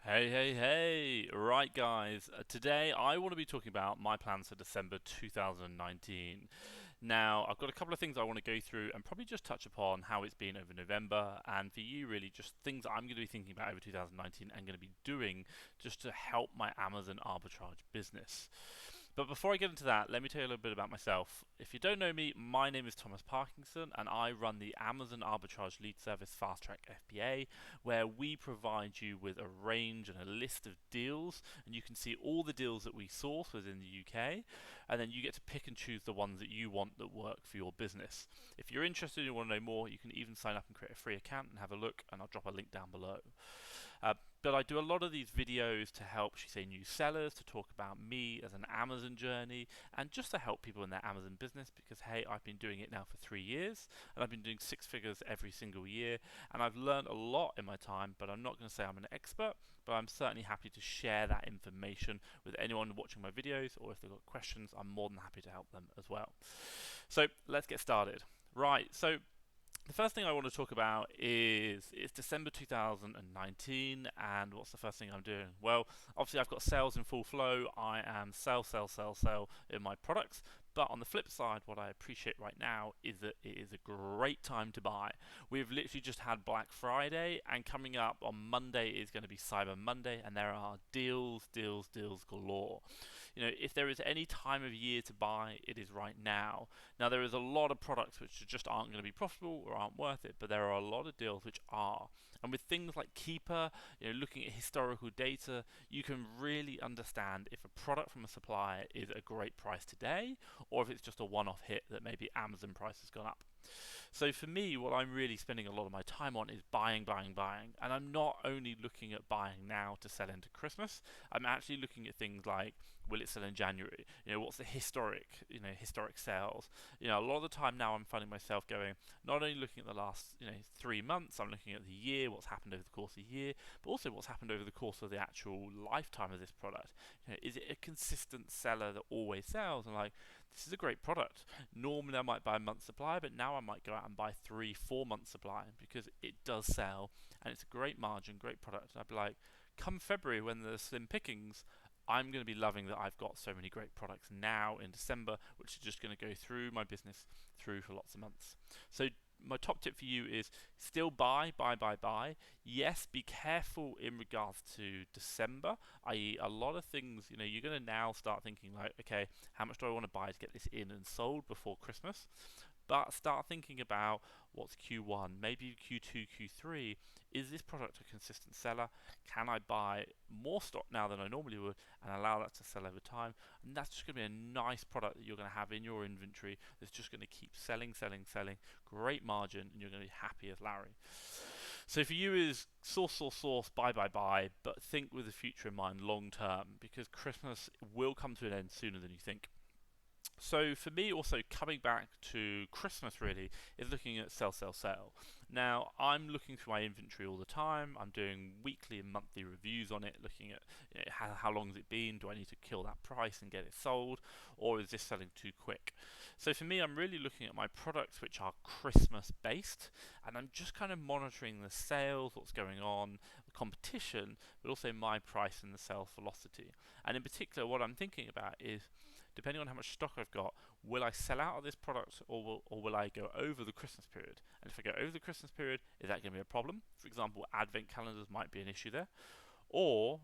Hey, hey, hey! Right, guys, today I want to be talking about my plans for December 2019. Now, I've got a couple of things I want to go through and probably just touch upon how it's been over November, and for you, really, just things I'm going to be thinking about over 2019 and going to be doing just to help my Amazon arbitrage business. But before I get into that, let me tell you a little bit about myself. If you don't know me, my name is Thomas Parkinson, and I run the Amazon Arbitrage Lead Service Fast Track FBA, where we provide you with a range and a list of deals, and you can see all the deals that we source within the UK, and then you get to pick and choose the ones that you want that work for your business. If you're interested and you want to know more, you can even sign up and create a free account and have a look, and I'll drop a link down below. But I do a lot of these videos to help, should we say, new sellers, to talk about me as an Amazon journey, and just to help people in their Amazon business because, hey, I've been doing it now for 3 years, and I've been doing six figures every single year, and I've learned a lot in my time, but I'm not going to say I'm an expert, but I'm certainly happy to share that information with anyone watching my videos, or if they've got questions, I'm more than happy to help them as well. So let's get started. Right, so the first thing I want to talk about is it's December 2019, and what's the first thing I'm doing? Well, obviously I've got sales in full flow. I am sell in my products. But on the flip side, what I appreciate right now is that it is a great time to buy. We've literally just had Black Friday, and coming up on Monday is going to be Cyber Monday, and there are deals, deals, deals galore. You know, if there is any time of year to buy, it is right now. Now, there is a lot of products which just aren't going to be profitable or aren't worth it, but there are a lot of deals which are. And with things like Keepa, you know, looking at historical data, you can really understand if a product from a supplier is a great price today, or if it's just a one-off hit that maybe Amazon price has gone up. So for me, what I'm really spending a lot of my time on is buying, buying, buying. And I'm not only looking at buying now to sell into Christmas, I'm actually looking at things like, will it sell in January? You know, what's the historic sales? You know, a lot of the time now I'm finding myself going, not only looking at the last, 3 months, I'm looking at the year, what's happened over the course of the year, but also what's happened over the course of the actual lifetime of this product. You know, is it a consistent seller that always sells? And like, this is a great product. Normally I might buy a month's supply, but now I might go out and buy 3, 4 months supply because it does sell and it's a great margin, great product. And I'd be like, come February when there's slim pickings, I'm going to be loving that I've got so many great products now in December, which are just going to go through my business through for lots of months. So my top tip for you is still buy, buy, buy, buy. Yes, be careful in regards to December, i.e., a lot of things, you know, you're going to now start thinking like, okay, how much do I want to buy to get this in and sold before Christmas? But start thinking about what's Q1, maybe Q2, Q3. Is this product a consistent seller? Can I buy more stock now than I normally would and allow that to sell over time? And that's just going to be a nice product that you're going to have in your inventory that's just going to keep selling, selling, selling. Great margin, and you're going to be happy as Larry. So for you is source, source, source, buy, buy, buy, but think with the future in mind long term because Christmas will come to an end sooner than you think. So for me, also coming back to Christmas really is looking at sell, sell, sell. Now I'm looking through my inventory all the time. I'm doing weekly and monthly reviews on it, looking at how long has it been. Do I need to kill that price and get it sold, or is this selling too quick? So for me, I'm really looking at my products which are Christmas based, and I'm just kind of monitoring the sales, what's going on, the competition, but also my price and the sales velocity. And in particular, what I'm thinking about is, depending on how much stock I've got, will I sell out of this product or will I go over the Christmas period? And if I go over the Christmas period, is that going to be a problem? For example, advent calendars might be an issue there. Or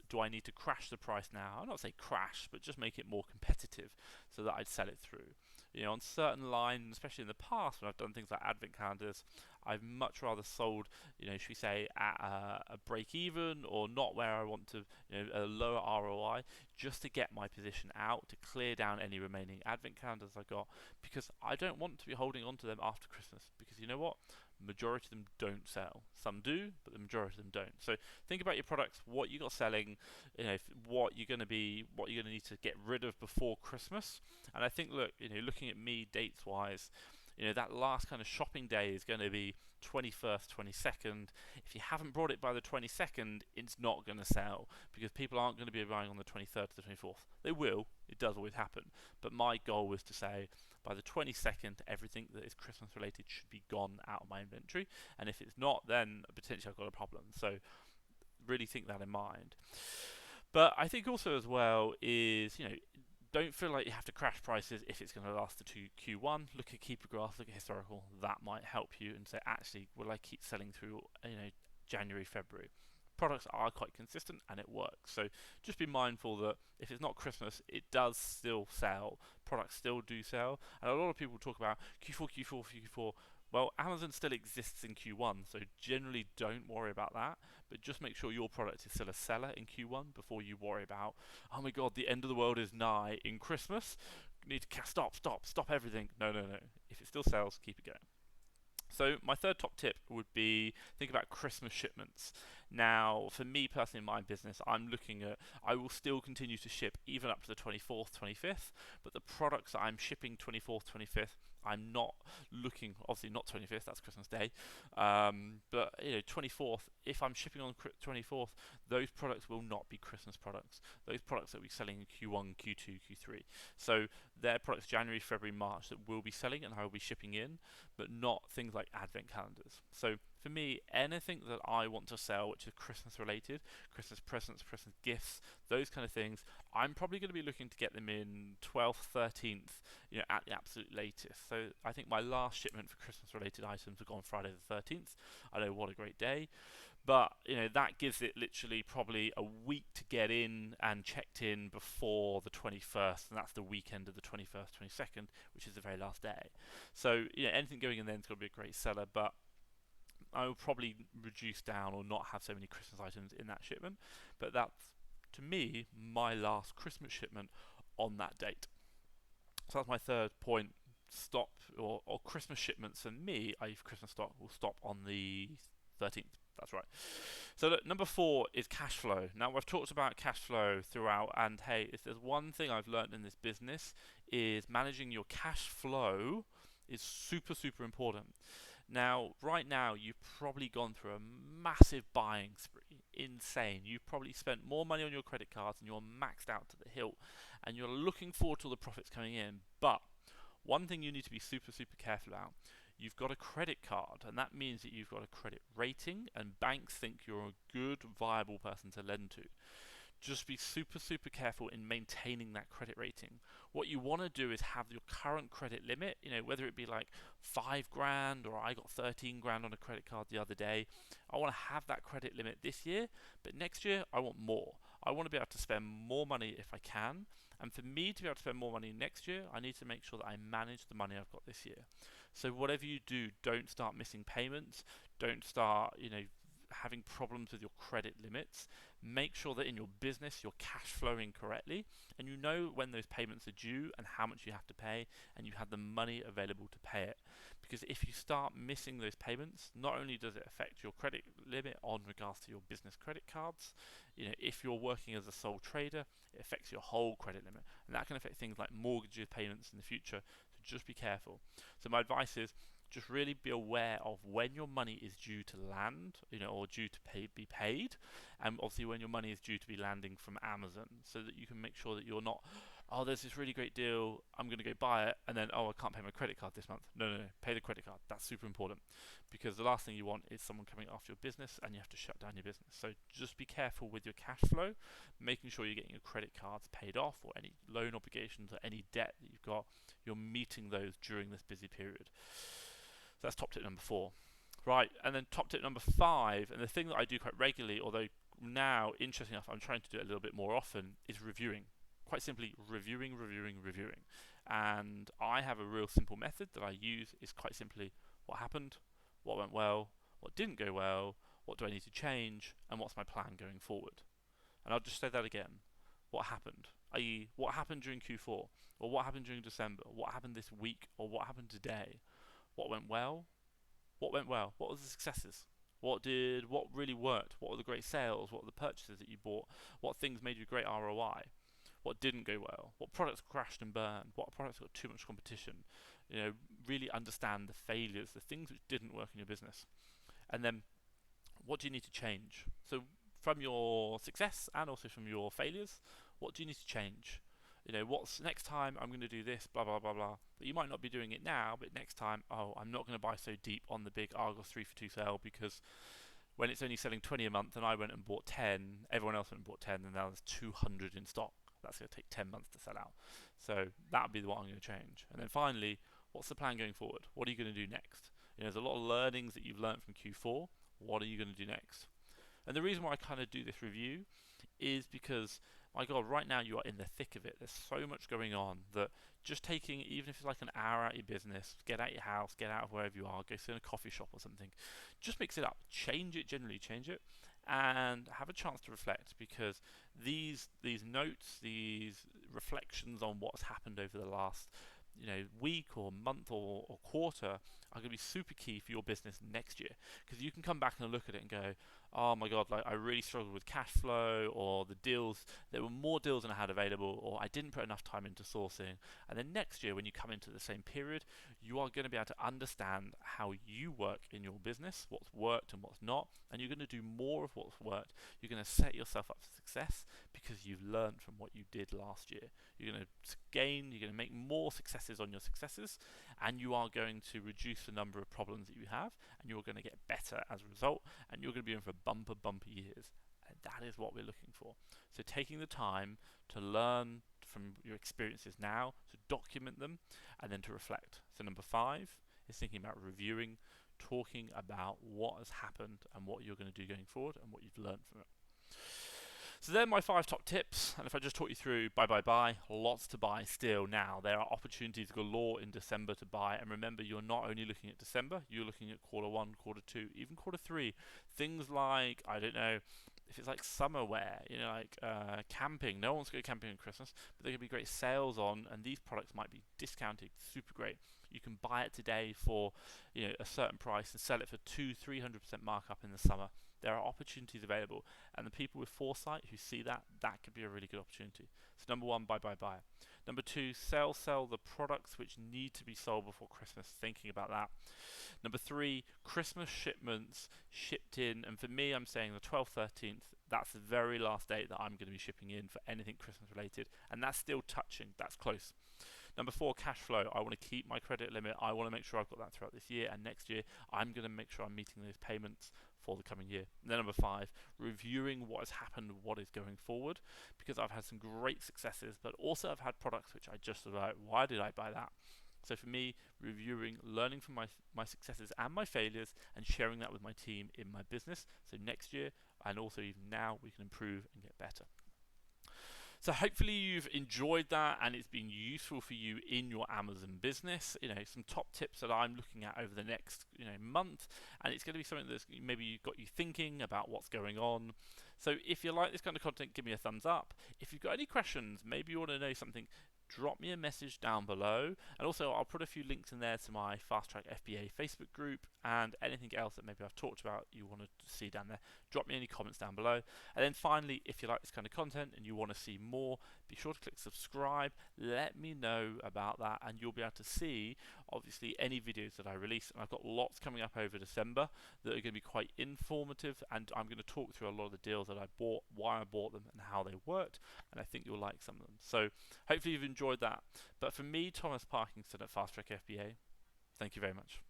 do I need to crash the price now? I'll not say crash, but just make it more competitive so that I'd sell it through. You know, on certain lines, especially in the past when I've done things like advent calendars, I've much rather sold, should we say, at a break even or not where I want to, a lower ROI, just to get my position out, to clear down any remaining advent calendars I got, because I don't want to be holding on to them after Christmas. Because you know what? Majority of them don't sell. Some do, but the majority of them don't. So think about your products, what you got selling, what you're going to need to get rid of before Christmas. And I think, look, looking at me dates wise, that last kind of shopping day is going to be 21st, 22nd. If you haven't brought it by the 22nd, it's not going to sell because people aren't going to be buying on the 23rd to the 24th. They will, it does always happen. But my goal was to say by the 22nd, everything that is Christmas related should be gone out of my inventory. And if it's not, then potentially I've got a problem. So really think that in mind. But I think also as well is, don't feel like you have to crash prices if it's going to last to Q1. Look at Keepa graphs, look at historical. That might help you and say, actually, will I keep selling through, January, February? Products are quite consistent and it works. So just be mindful that if it's not Christmas, it does still sell. Products still do sell. And a lot of people talk about Q4, Q4, Q4. Well, Amazon still exists in Q1, so generally don't worry about that. But just make sure your product is still a seller in Q1 before you worry about, oh my god, the end of the world is nigh in Christmas. You need to stop everything. No, no, no. If it still sells, keep it going. So my third top tip would be think about Christmas shipments. Now, for me personally in my business, I will still continue to ship even up to the 24th, 25th, but the products that I'm shipping 24th, 25th, I'm not looking, obviously not 25th, that's Christmas Day, but 24th, if I'm shipping on 24th, those products will not be Christmas products. Those products that we're selling in Q1, Q2, Q3. So they're products January, February, March that will be selling and I will be shipping in, but not things like advent calendars. So for me, anything that I want to sell which is Christmas related, Christmas presents, Christmas gifts, those kind of things, I'm probably going to be looking to get them in 12th, 13th, at the absolute latest. So I think my last shipment for Christmas related items will go on Friday the 13th. I know, what a great day. But that gives it literally probably a week to get in and checked in before the 21st, and that's the weekend of the 21st, 22nd, which is the very last day. So anything going in then is going to be a great seller, but I will probably reduce down or not have so many Christmas items in that shipment. But that's, to me, my last Christmas shipment on that date. So that's my third point. Stop or Christmas shipments for me, i.e. Christmas stock, will stop on the 13th. That's right. So look, number 4 is cash flow. Now I've talked about cash flow throughout, and hey, if there's one thing I've learned in this business is managing your cash flow is super, super important. Now, right now, you've probably gone through a massive buying spree. Insane. You've probably spent more money on your credit cards and you're maxed out to the hilt and you're looking forward to all the profits coming in. But one thing you need to be super, super careful about, you've got a credit card, and that means that you've got a credit rating, and banks think you're a good, viable person to lend to. Just be super, super careful in maintaining that credit rating. What you want to do is have your current credit limit, whether it be like 5 grand or I got 13 grand on a credit card the other day. I want to have that credit limit this year, but next year I want more. I want to be able to spend more money if I can. And for me to be able to spend more money next year, I need to make sure that I manage the money I've got this year. So whatever you do, don't start missing payments. Don't start, having problems with your credit limits. Make sure that in your business you're cash flowing correctly and you know when those payments are due and how much you have to pay, and you have the money available to pay it. Because if you start missing those payments, not only does it affect your credit limit on regards to your business credit cards, if you're working as a sole trader, it affects your whole credit limit, and that can affect things like mortgage payments in the future. So just be careful. So my advice is just really be aware of when your money is due to land, or due to be paid, and obviously when your money is due to be landing from Amazon, so that you can make sure that you're not, oh, there's this really great deal, I'm going to go buy it, and then, oh, I can't pay my credit card this month. No, no, no, pay the credit card. That's super important, because the last thing you want is someone coming after your business and you have to shut down your business. So just be careful with your cash flow, making sure you're getting your credit cards paid off, or any loan obligations or any debt that you've got, you're meeting those during this busy period. So that's top tip number 4. Right, and then top tip number 5, and the thing that I do quite regularly, although now, interesting enough, I'm trying to do it a little bit more often, is reviewing. Quite simply, reviewing. And I have a real simple method that I use. Is quite simply, what happened, what went well, what didn't go well, what do I need to change, and what's my plan going forward. And I'll just say that again. What happened, i.e. what happened during Q4, or what happened during December, what happened this week, or what happened today. What went well? What went well? What were the successes? What really worked? What were the great sales? What were the purchases that you bought? What things made you great ROI? What didn't go well? What products crashed and burned? What products got too much competition? Really understand the failures, the things which didn't work in your business. And then, what do you need to change? So from your success and also from your failures, what do you need to change? What's next time I'm going to do this, blah, blah, blah, blah. But you might not be doing it now, but next time, I'm not going to buy so deep on the big Argos 3 for 2 sale because when it's only selling 20 a month and I went and bought 10, everyone else went and bought 10, and now there's 200 in stock. That's going to take 10 months to sell out. So that would be what I'm going to change. And then finally, what's the plan going forward? What are you going to do next? There's a lot of learnings that you've learned from Q4. What are you going to do next? And the reason why I kind of do this review is because, my God, right now you are in the thick of it. There's so much going on that just taking, even if it's like an hour out of your business, get out your house, get out of wherever you are, go sit in a coffee shop or something, just mix it up, change it, generally change it, and have a chance to reflect, because these notes, these reflections on what's happened over the last week or month or quarter are going to be super key for your business next year, because you can come back and look at it and go, oh my God, like I really struggled with cash flow, or the deals, there were more deals than I had available, or I didn't put enough time into sourcing. And then next year when you come into the same period, you are going to be able to understand how you work in your business, what's worked and what's not, and you're going to do more of what's worked. You're going to set yourself up for success because you've learned from what you did last year. You're going to gain, you're going to make more successes on your successes, and you are going to reduce the number of problems that you have, and you're going to get better as a result, and you're going to be in for bumper years. And that is what we're looking for. So taking the time to learn from your experiences now, to document them, and then to reflect. So number 5 is thinking about reviewing, talking about what has happened and what you're going to do going forward and what you've learned from it. So they're my 5 top tips, and if I just talk you through buy, lots to buy still now. There are opportunities galore in December to buy, and remember, you're not only looking at December, you're looking at quarter 1, quarter 2, even quarter 3. Things like, I don't know, if it's like summer wear, like camping. No one wants to go camping on Christmas, but there could be great sales on, and these products might be discounted, super great. You can buy it today for a certain price and sell it for 200-300% markup in the summer. There are opportunities available, and the people with foresight who see that could be a really good opportunity. So number 1, buy. Number 2, sell the products which need to be sold before Christmas, thinking about that. Number 3, Christmas shipments shipped in, and for me, I'm saying the 12th, 13th, that's the very last date that I'm going to be shipping in for anything Christmas related, and that's still touching, that's close. Number 4, cash flow. I want to keep my credit limit. I want to make sure I've got that throughout this year, and next year I'm going to make sure I'm meeting those payments for the coming year. And then number 5, reviewing what has happened, what is going forward, because I've had some great successes, but also I've had products which I just about, why did I buy that? So for me, reviewing, learning from my successes and my failures, and sharing that with my team in my business. So next year, and also even now, we can improve and get better. So hopefully you've enjoyed that and it's been useful for you in your Amazon business. Some top tips that I'm looking at over the next month, and it's going to be something that's maybe got you thinking about what's going on. So if you like this kind of content, give me a thumbs up. If you've got any questions, maybe you want to know something, drop me a message down below, and also I'll put a few links in there to my Fast Track FBA Facebook group, and anything else that maybe I've talked about you want to see down there. Drop me any comments down below. And then finally, if you like this kind of content and you want to see more, be sure to click subscribe. Let me know about that, and you'll be able to see obviously any videos that I release. And I've got lots coming up over December that are going to be quite informative, and I'm going to talk through a lot of the deals that I bought, why I bought them, and how they worked, and I think you'll like some of them. So hopefully you've enjoyed that. But for me, Thomas Parkinson at Fast Track FBA, thank you very much.